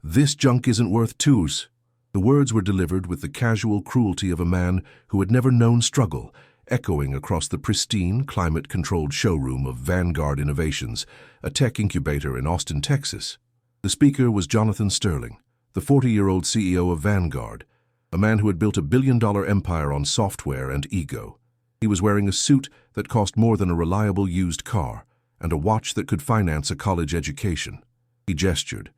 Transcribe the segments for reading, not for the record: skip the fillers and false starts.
"This junk isn't worth twos." The words were delivered with the casual cruelty of a man who had never known struggle, echoing across the pristine, climate-controlled showroom of Vanguard Innovations, a tech incubator in Austin, Texas. The speaker was Jonathan Sterling, the 40-year-old CEO of Vanguard, a man who had built a billion-dollar empire on software and ego. He was wearing a suit that cost more than a reliable used car, and a watch that could finance a college education. He gestured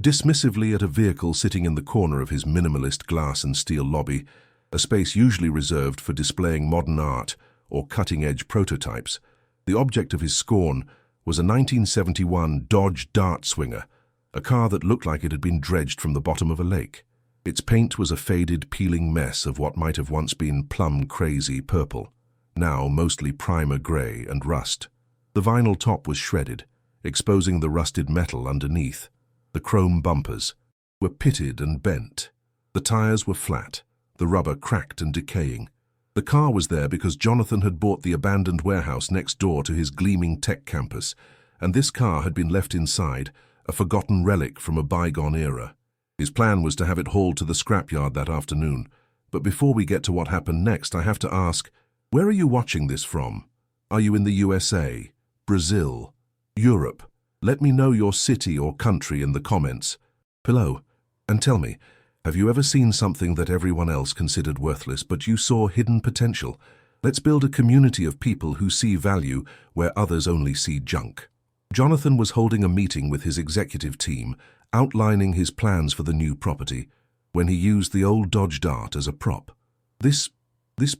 dismissively at a vehicle sitting in the corner of his minimalist glass and steel lobby, a space usually reserved for displaying modern art or cutting-edge prototypes. The object of his scorn was a 1971 Dodge Dart Swinger, a car that looked like it had been dredged from the bottom of a lake. Its paint was a faded, peeling mess of what might have once been plum-crazy purple, now mostly primer gray and rust. The vinyl top was shredded, exposing the rusted metal underneath. The chrome bumpers were pitted and bent. The tires were flat, the rubber cracked and decaying. The car was there because Jonathan had bought the abandoned warehouse next door to his gleaming tech campus, and this car had been left inside, a forgotten relic from a bygone era. His plan was to have it hauled to the scrapyard that afternoon. But before we get to what happened next, I have to ask, where are you watching this from? Are you in the USA, Brazil, Europe? Let me know your city or country in the comments below. And tell me, have you ever seen something that everyone else considered worthless but you saw hidden potential? Let's build a community of people who see value where others only see junk. Jonathan was holding a meeting with his executive team, outlining his plans for the new property, when he used the old Dodge Dart as a prop. This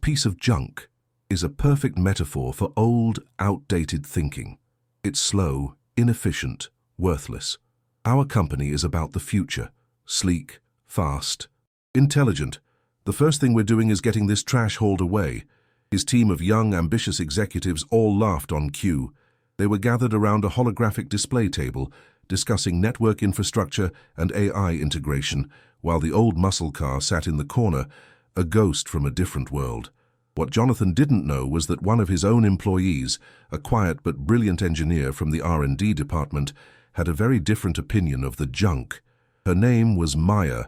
piece of junk is a perfect metaphor for old, outdated thinking. It's slow, inefficient, worthless. Our company is about the future, sleek, fast, intelligent. The first thing we're doing is getting this trash hauled away. His team of young, ambitious executives all laughed on cue. They were gathered around a holographic display table, discussing network infrastructure and AI integration, while the old muscle car sat in the corner, a ghost from a different world. What Jonathan didn't know was that one of his own employees, a quiet but brilliant engineer from the R&D department, had a very different opinion of the junk. Her name was Maya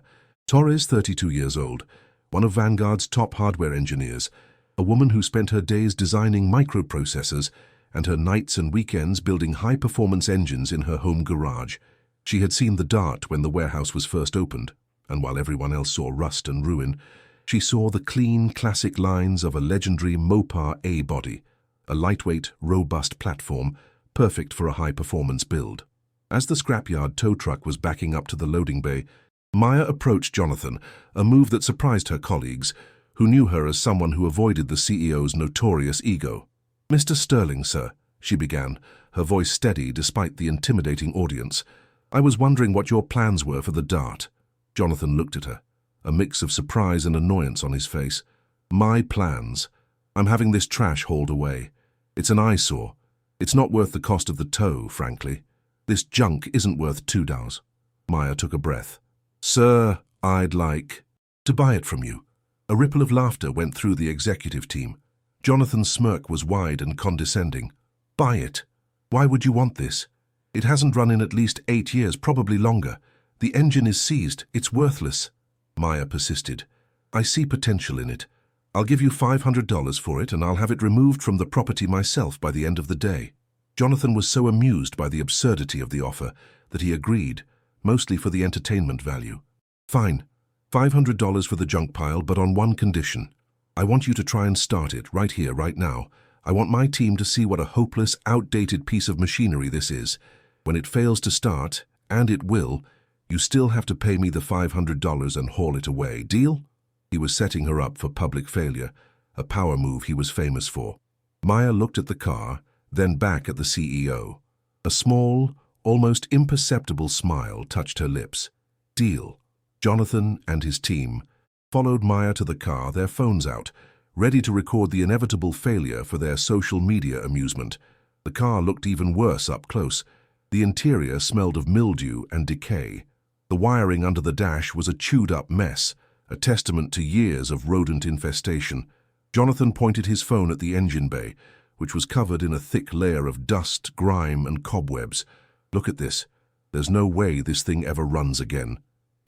Torres, 32 years old, one of Vanguard's top hardware engineers, a woman who spent her days designing microprocessors and her nights and weekends building high-performance engines in her home garage. She had seen the Dart when the warehouse was first opened, and while everyone else saw rust and ruin, she saw the clean, classic lines of a legendary Mopar A-body, a lightweight, robust platform, perfect for a high-performance build. As the scrapyard tow truck was backing up to the loading bay, Maya approached Jonathan, a move that surprised her colleagues, who knew her as someone who avoided the CEO's notorious ego. "Mr. Sterling, sir," she began, her voice steady despite the intimidating audience. "I was wondering what your plans were for the Dart." Jonathan looked at her, a mix of surprise and annoyance on his face. "My plans? I'm having this trash hauled away. It's an eyesore. It's not worth the cost of the tow, frankly. This junk isn't worth $2. Maya took a breath. "Sir, I'd like to buy it from you." A ripple of laughter went through the executive team. Jonathan's smirk was wide and condescending. "Buy it? Why would you want this? It hasn't run in at least 8 years, probably longer. The engine is seized. It's worthless." Maya persisted. "I see potential in it. I'll give you $500 for it, and I'll have it removed from the property myself by the end of the day." Jonathan was so amused by the absurdity of the offer that he agreed, mostly for the entertainment value. "Fine. $500 for the junk pile, but on one condition. I want you to try and start it right here, right now. I want my team to see what a hopeless, outdated piece of machinery this is. When it fails to start, and it will, you still have to pay me the $500 and haul it away. Deal?" He was setting her up for public failure, a power move he was famous for. Maya looked at the car, then back at the CEO. A small, almost imperceptible smile touched her lips. Deal. Jonathan and his team followed Maya to the car, their phones out, ready to record the inevitable failure for their social media amusement. The car looked even worse up close. The interior smelled of mildew and decay. The wiring under the dash was a chewed-up mess, a testament to years of rodent infestation. Jonathan pointed his phone at the engine bay, which was covered in a thick layer of dust, grime, and cobwebs. "Look at this. There's no way this thing ever runs again."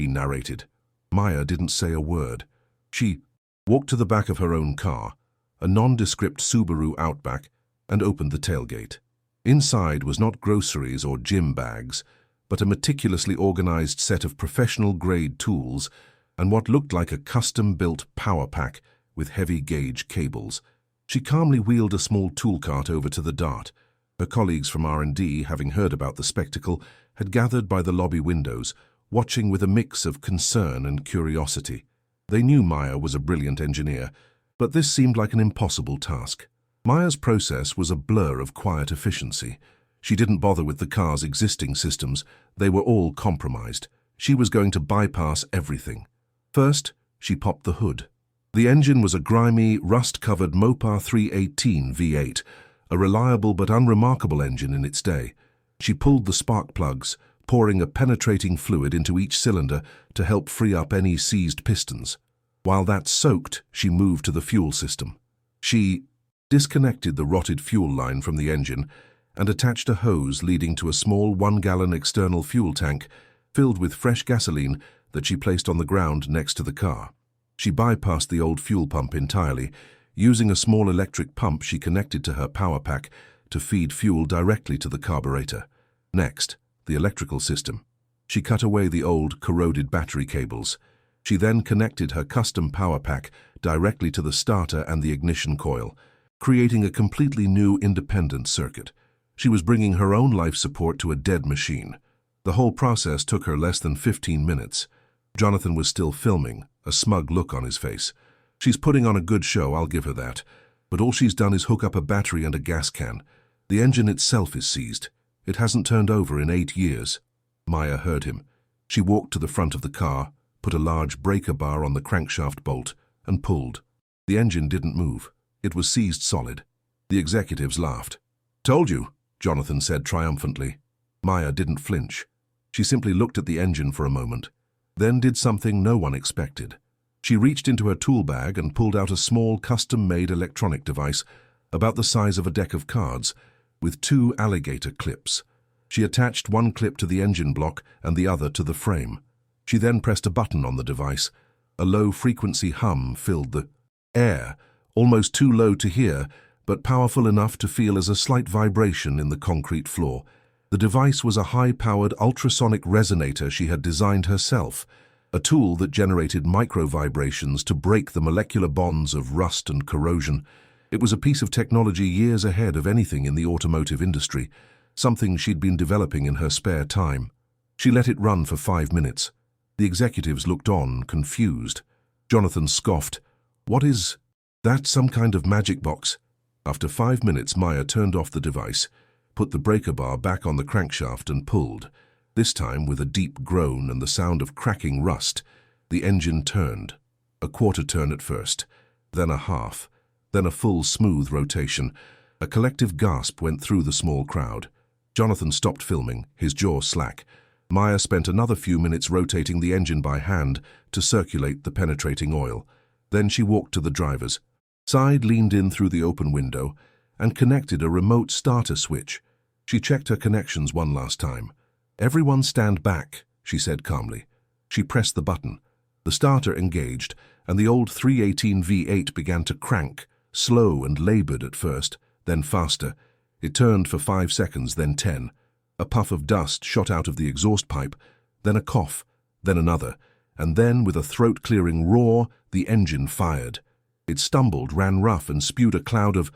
he narrated. Maya didn't say a word. She walked to the back of her own car, a nondescript Subaru Outback, and opened the tailgate. Inside was not groceries or gym bags, but a meticulously organized set of professional-grade tools and what looked like a custom-built power pack with heavy-gauge cables. She calmly wheeled a small tool cart over to the Dart. Her colleagues from R&D, having heard about the spectacle, had gathered by the lobby windows, watching with a mix of concern and curiosity. They knew Maya was a brilliant engineer, but this seemed like an impossible task. Maya's process was a blur of quiet efficiency. She didn't bother with the car's existing systems. They were all compromised. She was going to bypass everything. First, she popped the hood. The engine was a grimy, rust-covered Mopar 318 V8, a reliable but unremarkable engine in its day. She pulled the spark plugs, pouring a penetrating fluid into each cylinder to help free up any seized pistons. While that soaked, she moved to the fuel system. She disconnected the rotted fuel line from the engine and attached a hose leading to a small 1-gallon external fuel tank filled with fresh gasoline that she placed on the ground next to the car. She bypassed the old fuel pump entirely, using a small electric pump she connected to her power pack to feed fuel directly to the carburetor. Next, the electrical system. She cut away the old, corroded battery cables. She then connected her custom power pack directly to the starter and the ignition coil, creating a completely new independent circuit. She was bringing her own life support to a dead machine. The whole process took her less than 15 minutes. Jonathan was still filming, a smug look on his face. She's putting on a good show, I'll give her that. But all she's done is hook up a battery and a gas can. The engine itself is seized. It hasn't turned over in 8 years. Maya heard him. She walked to the front of the car, put a large breaker bar on the crankshaft bolt, and pulled. The engine didn't move. It was seized solid. The executives laughed. "Told you," Jonathan said triumphantly. Maya didn't flinch. She simply looked at the engine for a moment, then did something no one expected. She reached into her tool bag and pulled out a small custom-made electronic device about the size of a deck of cards, with 2 alligator clips. She attached one clip to the engine block and the other to the frame. She then pressed a button on the device. A low-frequency hum filled the air, almost too low to hear, but powerful enough to feel as a slight vibration in the concrete floor. The device was a high-powered ultrasonic resonator she had designed herself, a tool that generated micro-vibrations to break the molecular bonds of rust and corrosion. It was a piece of technology years ahead of anything in the automotive industry, something she'd been developing in her spare time. She let it run for 5 minutes. The executives looked on, confused. Jonathan scoffed. "What is that, some kind of magic box?" After 5 minutes, Maya turned off the device, put the breaker bar back on the crankshaft and pulled. This time, with a deep groan and the sound of cracking rust, the engine turned. A quarter turn at first, then a half, then a full smooth rotation. A collective gasp went through the small crowd. Jonathan stopped filming, his jaw slack. Maya spent another few minutes rotating the engine by hand to circulate the penetrating oil. Then she walked to the driver's side, leaned in through the open window, and connected a remote starter switch. She checked her connections one last time. "Everyone stand back," she said calmly. She pressed the button. The starter engaged, and the old 318 V8 began to crank, slow and labored at first, then faster. It turned for 5 seconds, then 10. A puff of dust shot out of the exhaust pipe, then a cough, then another, and then, with a throat-clearing roar, the engine fired. It stumbled, ran rough, and spewed a cloud of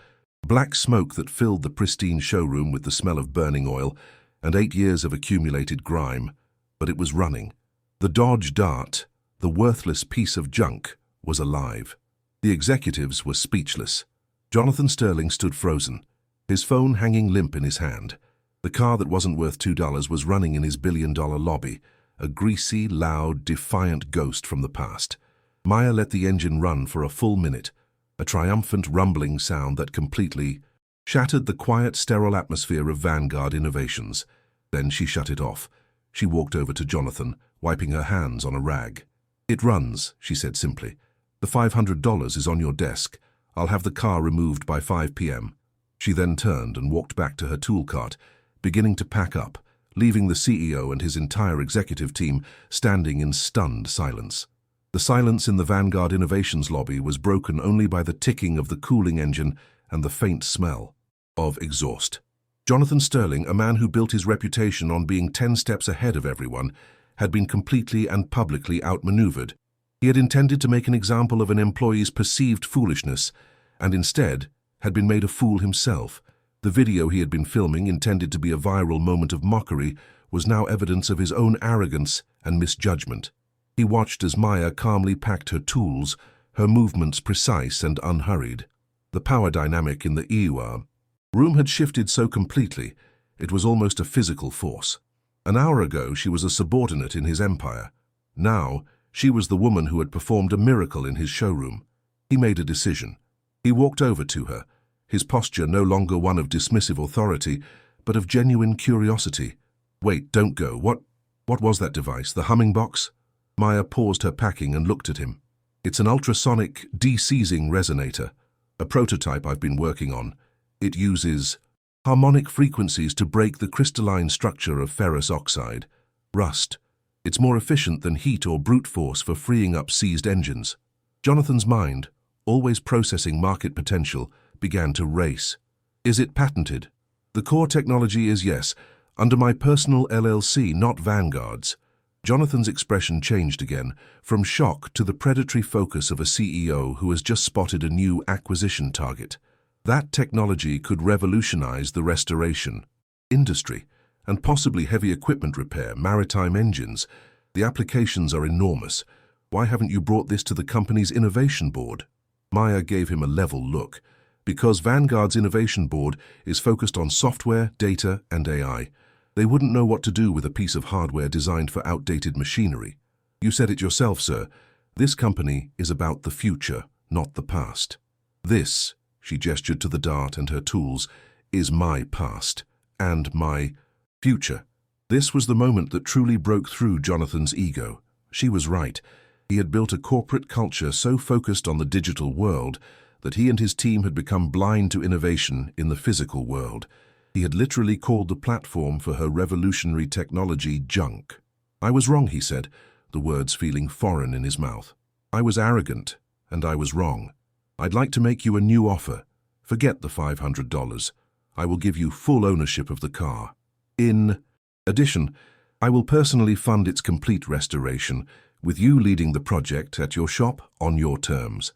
black smoke that filled the pristine showroom with the smell of burning oil and 8 years of accumulated grime. But it was running. The Dodge Dart, the worthless piece of junk, was alive. The executives were speechless. Jonathan Sterling stood frozen, his phone hanging limp in his hand. The car that wasn't worth $2 was running in his billion-dollar lobby, a greasy, loud, defiant ghost from the past. Maya let the engine run for a full minute, a triumphant rumbling sound that completely shattered the quiet, sterile atmosphere of Vanguard Innovations. Then she shut it off. She walked over to Jonathan, wiping her hands on a rag. "It runs," she said simply. "The $500 is on your desk. I'll have the car removed by 5 p.m. She then turned and walked back to her tool cart, beginning to pack up, leaving the CEO and his entire executive team standing in stunned silence. The silence in the Vanguard Innovations lobby was broken only by the ticking of the cooling engine and the faint smell of exhaust. Jonathan Sterling, a man who built his reputation on being 10 steps ahead of everyone, had been completely and publicly outmaneuvered. He had intended to make an example of an employee's perceived foolishness, and instead had been made a fool himself. The video he had been filming, intended to be a viral moment of mockery, was now evidence of his own arrogance and misjudgment. He watched as Maya calmly packed her tools, her movements precise and unhurried. The power dynamic in the EUR room had shifted so completely, it was almost a physical force. An hour ago, she was a subordinate in his empire. Now, she was the woman who had performed a miracle in his showroom. He made a decision. He walked over to her, his posture no longer one of dismissive authority, but of genuine curiosity. "Wait, don't go. What was that device, the humming box?" Maya paused her packing and looked at him. "It's an ultrasonic de-seizing resonator, a prototype I've been working on. It uses harmonic frequencies to break the crystalline structure of ferrous oxide, rust. It's more efficient than heat or brute force for freeing up seized engines." Jonathan's mind, always processing market potential, began to race. "Is it patented?" "The core technology is yes, under my personal LLC, not Vanguard's." Jonathan's expression changed again, from shock to the predatory focus of a CEO who has just spotted a new acquisition target. That technology could revolutionize the restoration industry and possibly heavy equipment repair, maritime engines. The applications are enormous. Why haven't you brought this to the company's innovation board? Maya gave him a level look. Because Vanguard's innovation board is focused on software, data, and AI. They wouldn't know what to do with a piece of hardware designed for outdated machinery. You said it yourself, sir. This company is about the future, not the past. This, she gestured to the dart and her tools, is my past and my future. This was the moment that truly broke through Jonathan's ego. She was right. He had built a corporate culture so focused on the digital world that he and his team had become blind to innovation in the physical world. He had literally called the platform for her revolutionary technology junk. "I was wrong," he said, the words feeling foreign in his mouth. "I was arrogant, and I was wrong. I'd like to make you a new offer. Forget the $500. I will give you full ownership of the car. In addition, I will personally fund its complete restoration, with you leading the project at your shop on your terms.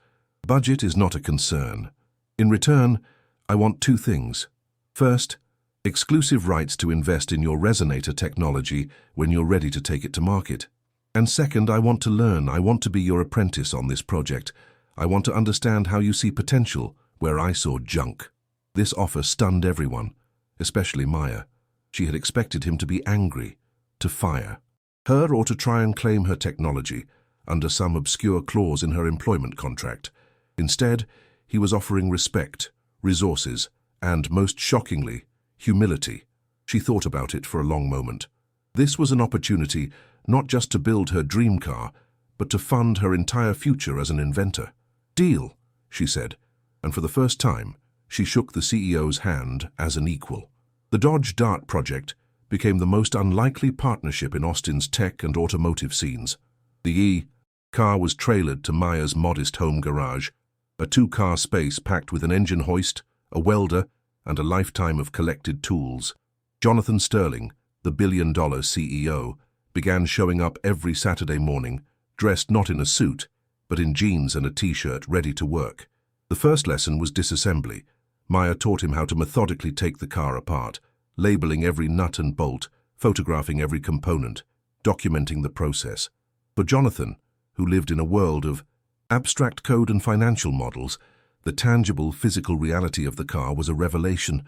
Budget is not a concern. In return, I want two things. First, exclusive rights to invest in your resonator technology when you're ready to take it to market. And second, I want to learn. I want to be your apprentice on this project. I want to understand how you see potential where I saw junk." This offer stunned everyone, especially Maya. She had expected him to be angry, to fire her or to try and claim her technology under some obscure clause in her employment contract. Instead, he was offering respect, resources, and, most shockingly, humility. She thought about it for a long moment. This was an opportunity not just to build her dream car, but to fund her entire future as an inventor. "Deal," she said, and for the first time, she shook the CEO's hand as an equal. The Dodge Dart project became the most unlikely partnership in Austin's tech and automotive scenes. The car was trailered to Maya's modest home garage, a two-car space packed with an engine hoist, a welder, and a lifetime of collected tools. Jonathan Sterling, the billion-dollar CEO, began showing up every Saturday morning, dressed not in a suit, but in jeans and a t-shirt, ready to work. The first lesson was disassembly. Maya taught him how to methodically take the car apart, labeling every nut and bolt, photographing every component, documenting the process. For Jonathan, who lived in a world of abstract code and financial models, the tangible physical reality of the car was a revelation.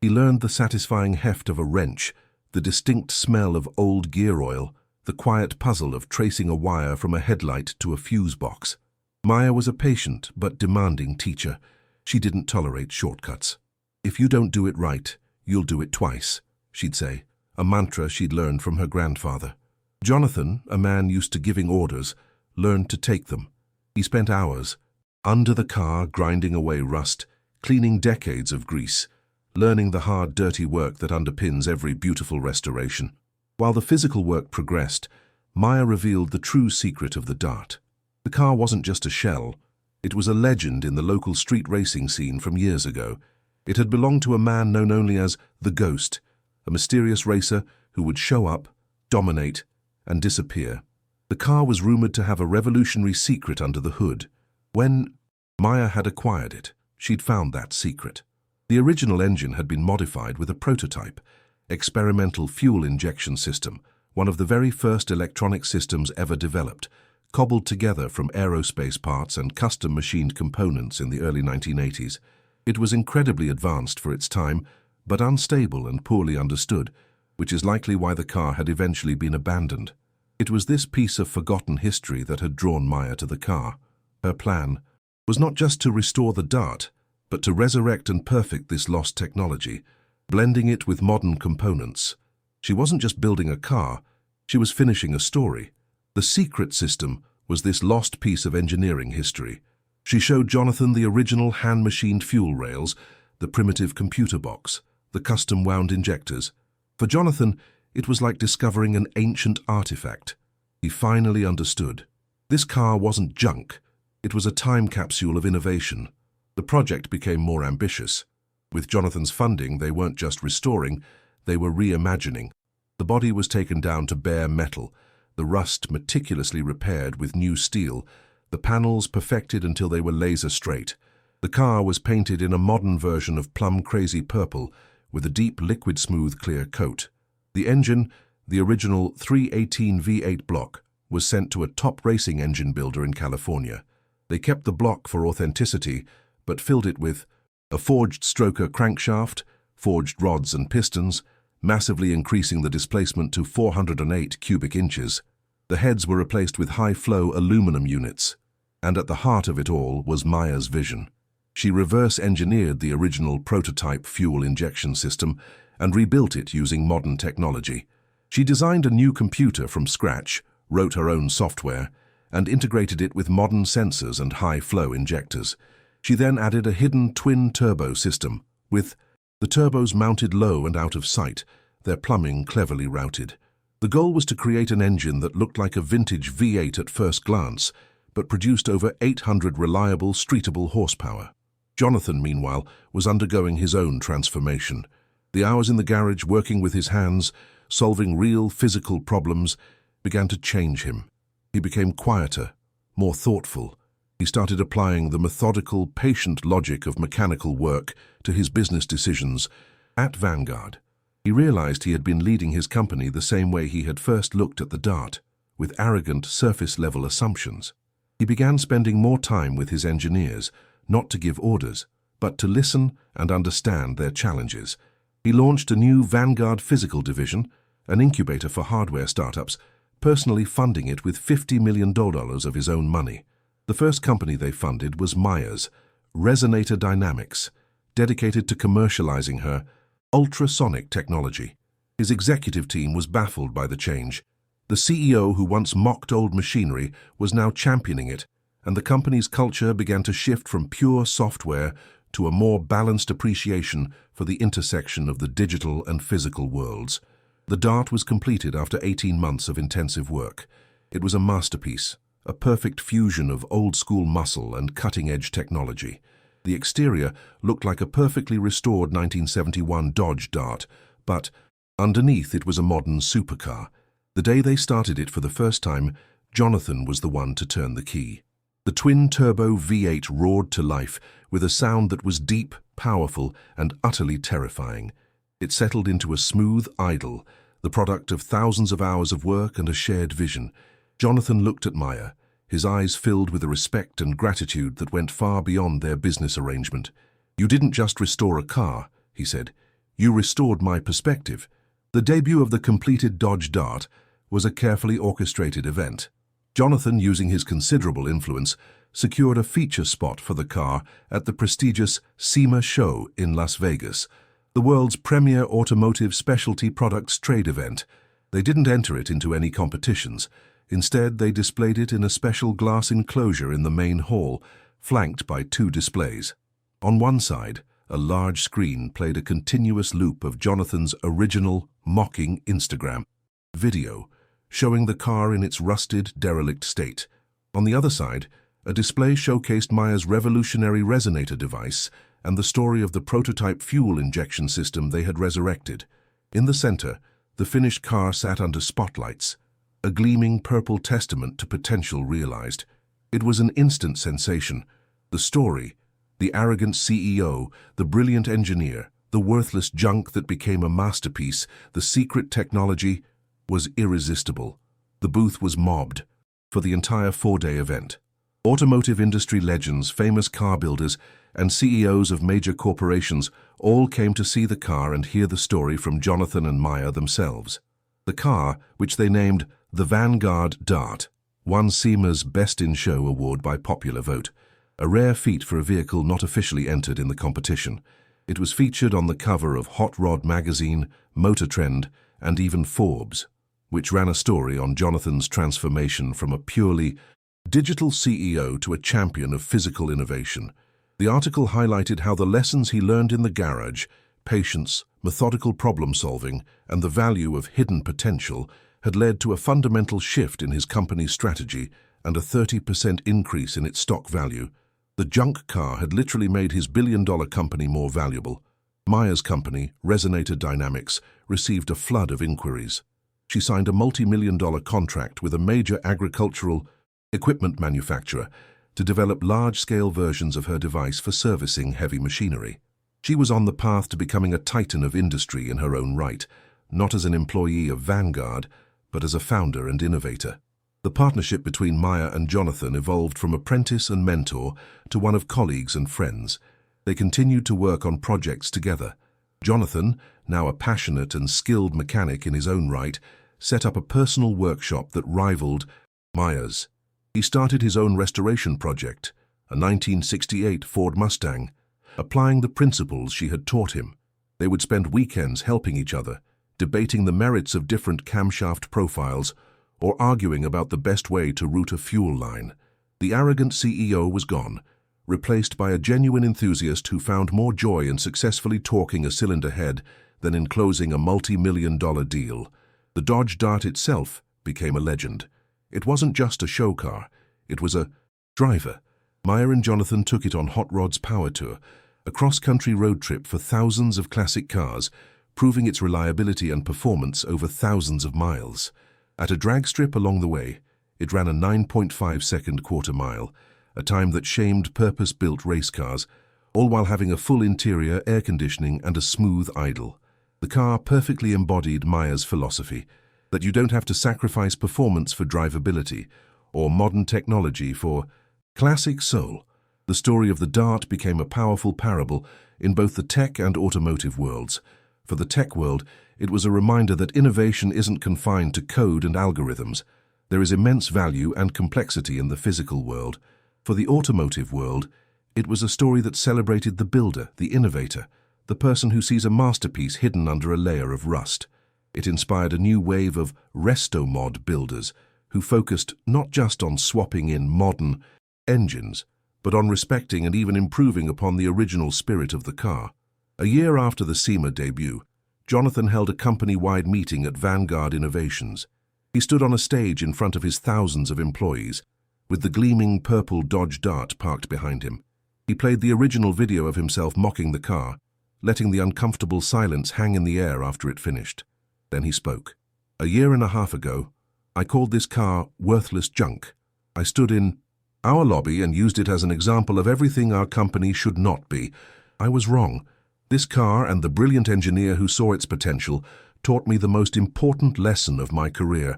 He learned the satisfying heft of a wrench, the distinct smell of old gear oil, the quiet puzzle of tracing a wire from a headlight to a fuse box. Maya was a patient but demanding teacher. She didn't tolerate shortcuts. "If you don't do it right, you'll do it twice," she'd say, a mantra she'd learned from her grandfather. Jonathan, a man used to giving orders, learned to take them. He spent hours under the car, grinding away rust, cleaning decades of grease, learning the hard, dirty work that underpins every beautiful restoration. While the physical work progressed, Maya revealed the true secret of the Dart. The car wasn't just a shell. It was a legend in the local street racing scene from years ago. It had belonged to a man known only as the Ghost, a mysterious racer who would show up, dominate, and disappear. The car was rumored to have a revolutionary secret under the hood. When Maya had acquired it, she'd found that secret. The original engine had been modified with a prototype, experimental fuel injection system, one of the very first electronic systems ever developed, cobbled together from aerospace parts and custom machined components in the early 1980s. It was incredibly advanced for its time, but unstable and poorly understood, which is likely why the car had eventually been abandoned. It was this piece of forgotten history that had drawn Maya to the car. Her plan was not just to restore the Dart, but to resurrect and perfect this lost technology, blending it with modern components. She wasn't just building a car, she was finishing a story. The secret system was this lost piece of engineering history. She showed Jonathan the original hand-machined fuel rails, the primitive computer box, the custom-wound injectors. For Jonathan, it was like discovering an ancient artifact. He finally understood. This car wasn't junk. It was a time capsule of innovation. The project became more ambitious. With Jonathan's funding, they weren't just restoring, they were reimagining. The body was taken down to bare metal, the rust meticulously repaired with new steel, the panels perfected until they were laser straight. The car was painted in a modern version of plum-crazy purple with a deep liquid-smooth clear coat. The engine, the original 318 V8 block, was sent to a top racing engine builder in California. They kept the block for authenticity, but filled it with a forged stroker crankshaft, forged rods and pistons, massively increasing the displacement to 408 cubic inches. The heads were replaced with high-flow aluminum units. And at the heart of it all was Maya's vision. She reverse-engineered the original prototype fuel injection system and rebuilt it using modern technology. She designed a new computer from scratch, wrote her own software, and integrated it with modern sensors and high-flow injectors. She then added a hidden twin-turbo system, with the turbos mounted low and out of sight, their plumbing cleverly routed. The goal was to create an engine that looked like a vintage V8 at first glance, but produced over 800 reliable, streetable horsepower. Jonathan, meanwhile, was undergoing his own transformation. The hours in the garage working with his hands, solving real physical problems, began to change him. He became quieter, more thoughtful. He started applying the methodical, patient logic of mechanical work to his business decisions. At Vanguard, he realized he had been leading his company the same way he had first looked at the Dart, with arrogant, surface-level assumptions. He began spending more time with his engineers, not to give orders, but to listen and understand their challenges. He launched a new Vanguard Physical division, an incubator for hardware startups, personally funding it with $50 million of his own money. The first company they funded was Maya's, Resonator Dynamics, dedicated to commercializing her ultrasonic technology. His executive team was baffled by the change. The CEO who once mocked old machinery was now championing it, and the company's culture began to shift from pure software to a more balanced appreciation for the intersection of the digital and physical worlds. The Dart was completed after 18 months of intensive work. It was a masterpiece, a perfect fusion of old-school muscle and cutting-edge technology. The exterior looked like a perfectly restored 1971 Dodge Dart, but underneath it was a modern supercar. The day they started it for the first time, Jonathan was the one to turn the key. The twin-turbo V8 roared to life with a sound that was deep, powerful, and utterly terrifying. It settled into a smooth idle, the product of thousands of hours of work and a shared vision. Jonathan looked at Maya, his eyes filled with a respect and gratitude that went far beyond their business arrangement. "You didn't just restore a car," he said. "You restored my perspective." The debut of the completed Dodge Dart was a carefully orchestrated event. Jonathan, using his considerable influence, secured a feature spot for the car at the prestigious SEMA show in Las Vegas, the world's premier automotive specialty products trade event. They didn't enter it into any competitions. Instead, they displayed it in a special glass enclosure in the main hall, flanked by two displays. On one side, a large screen played a continuous loop of Jonathan's original, mocking Instagram video, showing the car in its rusted, derelict state. On the other side, a display showcased Maya's revolutionary resonator device and the story of the prototype fuel injection system they had resurrected. In the center, the finished car sat under spotlights, a gleaming purple testament to potential realized. It was an instant sensation. The story, the arrogant CEO, the brilliant engineer, the worthless junk that became a masterpiece, the secret technology, was irresistible. The booth was mobbed for the entire four-day event. Automotive industry legends, famous car builders, and CEOs of major corporations all came to see the car and hear the story from Jonathan and Maya themselves. The car, which they named the Vanguard Dart, won SEMA's Best in Show award by popular vote, a rare feat for a vehicle not officially entered in the competition. It was featured on the cover of Hot Rod magazine, Motor Trend, and even Forbes, which ran a story on Jonathan's transformation from a purely digital CEO to a champion of physical innovation. The article highlighted how the lessons he learned in the garage, patience, methodical problem-solving, and the value of hidden potential had led to a fundamental shift in his company's strategy and a 30% increase in its stock value. The junk car had literally made his billion-dollar company more valuable. Maya's company, Resonator Dynamics, received a flood of inquiries. She signed a multi-million-dollar contract with a major agricultural equipment manufacturer to develop large-scale versions of her device for servicing heavy machinery. She was on the path to becoming a titan of industry in her own right, not as an employee of Vanguard, but as a founder and innovator. The partnership between Maya and Jonathan evolved from apprentice and mentor to one of colleagues and friends. They continued to work on projects together. Jonathan, now a passionate and skilled mechanic in his own right, set up a personal workshop that rivaled Maya's. He started his own restoration project, a 1968 Ford Mustang, applying the principles she had taught him. They would spend weekends helping each other, debating the merits of different camshaft profiles, or arguing about the best way to route a fuel line. The arrogant CEO was gone, replaced by a genuine enthusiast who found more joy in successfully torquing a cylinder head than in closing a multi-million-dollar deal. The Dodge Dart itself became a legend. It wasn't just a show car, it was a driver. Maya and Jonathan took it on Hot Rod's Power Tour, a cross-country road trip for thousands of classic cars, proving its reliability and performance over thousands of miles. At a drag strip along the way, it ran a 9.5-second quarter-mile, a time that shamed purpose-built race cars, all while having a full interior, air conditioning, and a smooth idle. The car perfectly embodied Maya's philosophy, that you don't have to sacrifice performance for drivability, or modern technology for classic soul. The story of the Dart became a powerful parable in both the tech and automotive worlds. For the tech world, it was a reminder that innovation isn't confined to code and algorithms. There is immense value and complexity in the physical world. For the automotive world, it was a story that celebrated the builder, the innovator, the person who sees a masterpiece hidden under a layer of rust. It inspired a new wave of resto-mod builders who focused not just on swapping in modern engines, but on respecting and even improving upon the original spirit of the car. A year after the SEMA debut, Jonathan held a company-wide meeting at Vanguard Innovations. He stood on a stage in front of his thousands of employees, with the gleaming purple Dodge Dart parked behind him. He played the original video of himself mocking the car, letting the uncomfortable silence hang in the air after it finished. Then he spoke. "A year and a half ago, I called this car worthless junk. I stood in our lobby and used it as an example of everything our company should not be. I was wrong. This car and the brilliant engineer who saw its potential taught me the most important lesson of my career,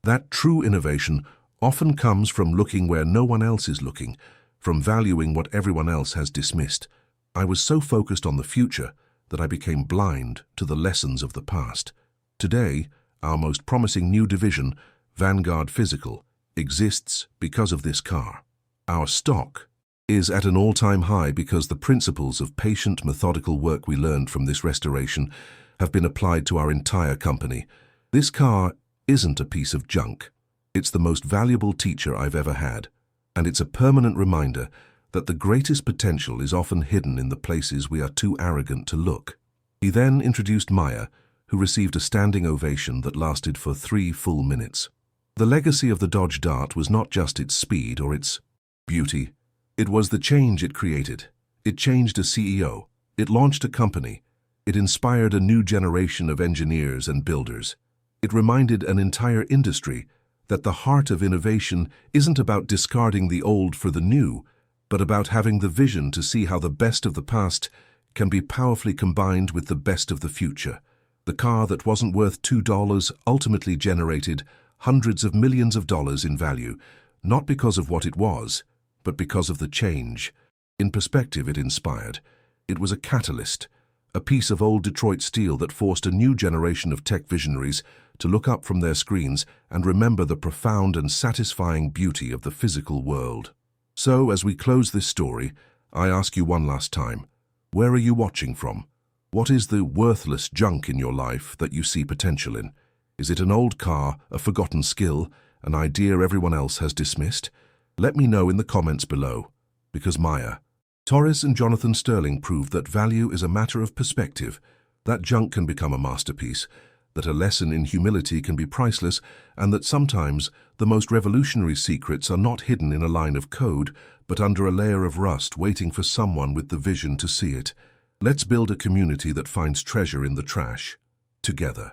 that true innovation often comes from looking where no one else is looking, from valuing what everyone else has dismissed. I was so focused on the future that I became blind to the lessons of the past. Today, our most promising new division, Vanguard Physical, exists because of this car. Our stock is at an all-time high because the principles of patient, methodical work we learned from this restoration have been applied to our entire company. This car isn't a piece of junk. It's the most valuable teacher I've ever had, and it's a permanent reminder that the greatest potential is often hidden in the places we are too arrogant to look. He then introduced Maya, who received a standing ovation that lasted for 3 full minutes. The legacy of the Dodge Dart was not just its speed or its beauty. It was the change it created. It changed a CEO. It launched a company. It inspired a new generation of engineers and builders. It reminded an entire industry that the heart of innovation isn't about discarding the old for the new, but about having the vision to see how the best of the past can be powerfully combined with the best of the future. The car that wasn't worth $2 ultimately generated hundreds of millions of dollars in value, not because of what it was, but because of the change. In perspective it inspired. It was a catalyst, a piece of old Detroit steel that forced a new generation of tech visionaries to look up from their screens and remember the profound and satisfying beauty of the physical world. So, as we close this story, I ask you one last time, where are you watching from? What is the worthless junk in your life that you see potential in? Is it an old car, a forgotten skill, an idea everyone else has dismissed? Let me know in the comments below. Because Maya, Torres and Jonathan Sterling proved that value is a matter of perspective, that junk can become a masterpiece, that a lesson in humility can be priceless, and that sometimes the most revolutionary secrets are not hidden in a line of code, but under a layer of rust waiting for someone with the vision to see it. Let's build a community that finds treasure in the trash, together.